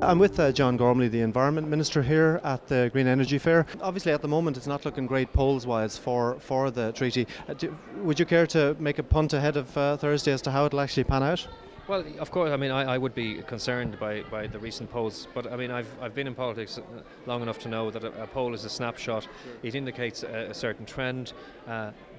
I'm with John Gormley, the Environment Minister here at the Green Energy Fair. Obviously at the moment it's not looking great polls-wise for the treaty. Would you care to make a punt ahead of Thursday as to how it'll actually pan out? Well, of course, I mean, I would be concerned by the recent polls, but I mean, I've been in politics long enough to know that a poll is a snapshot. It indicates a certain trend,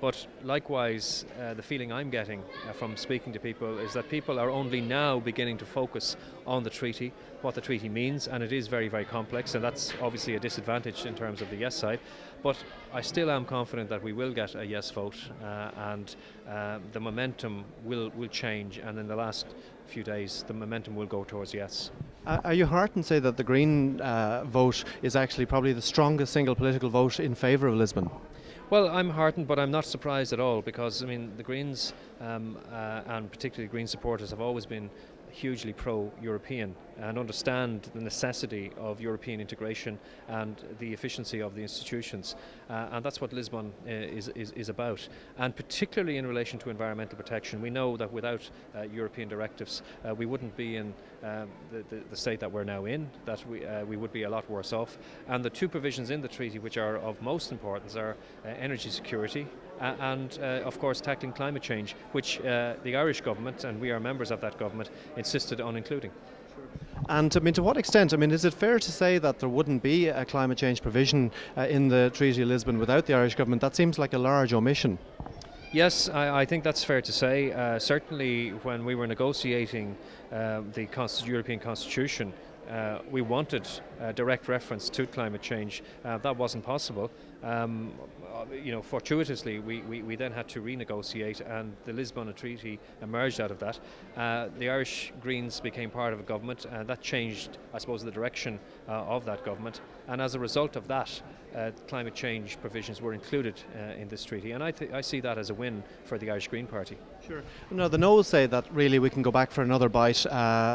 but likewise, the feeling I'm getting from speaking to people is that people are only now beginning to focus on the treaty, what the treaty means, and it is very, very complex, and that's obviously a disadvantage in terms of the yes side. But I still am confident that we will get a yes vote, and the momentum will change, and in the last few days the momentum will go towards yes. Are you heartened to say that the Green vote is actually probably the strongest single political vote in favour of Lisbon? Well, I'm heartened, but I'm not surprised at all, because I mean the Greens and particularly Green supporters have always been hugely pro-European and understand the necessity of European integration and the efficiency of the institutions, and that's what Lisbon is about. And particularly in relation to environmental protection, we know that without European directives we wouldn't be in the state that we're now in, that we would be a lot worse off. And the two provisions in the treaty which are of most importance are energy security and of course tackling climate change, which the Irish government, and we are members of that government, insisted on including. And I mean, to what extent? I mean, is it fair to say that there wouldn't be a climate change provision in the Treaty of Lisbon without the Irish government? That seems like a large omission. Yes, I think that's fair to say. Certainly when we were negotiating the European Constitution, we wanted direct reference to climate change. That wasn't possible. Fortuitously, we then had to renegotiate, and the Lisbon Treaty emerged out of that. The Irish Greens became part of a government, and that changed, I suppose, the direction of that government. And as a result of that, climate change provisions were included in this treaty, and I see that as a win for the Irish Green Party. Sure. No, the Noes say that really we can go back for another bite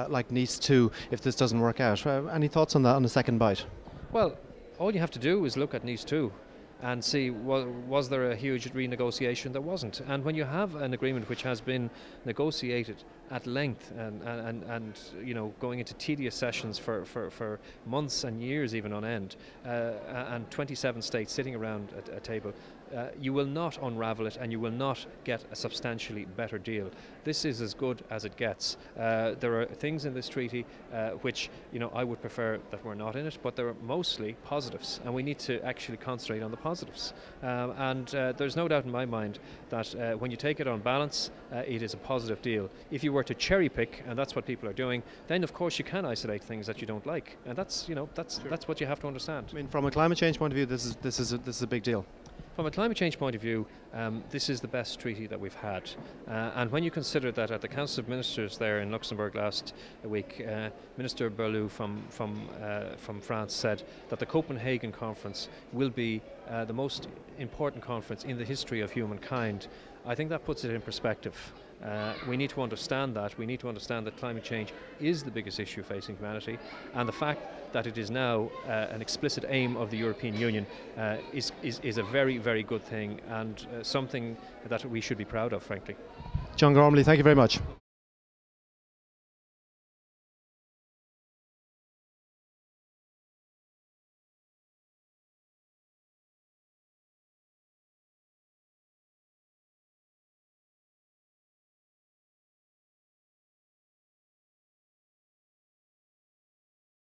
like Nice 2 if this doesn't work out. Any thoughts on that, on the second bite? Well, all you have to do is look at Nice 2 and see, was there a huge renegotiation? There wasn't. And when you have an agreement which has been negotiated at length and going into tedious sessions for months and years even on end, and 27 states sitting around a table, you will not unravel it, and you will not get a substantially better deal. This is as good as it gets. There are things in this treaty which I would prefer that were not in it, but they're mostly positives, and we need to actually concentrate on the positives. There's no doubt in my mind that when you take it on balance, it is a positive deal. If you were to cherry pick, and that's what people are doing, then of course you can isolate things that you don't like, and that's what you have to understand. I mean, from a climate change point of view, this is a big deal. From a climate change point of view, this is the best treaty that we've had. And when you consider that at the Council of Ministers there in Luxembourg last week, Minister Berlou from France said that the Copenhagen conference will be the most important conference in the history of humankind. I think that puts it in perspective. We need to understand that. We need to understand that climate change is the biggest issue facing humanity, and the fact that it is now an explicit aim of the European Union is a very, very good thing, and something that we should be proud of, frankly. John Gormley, thank you very much.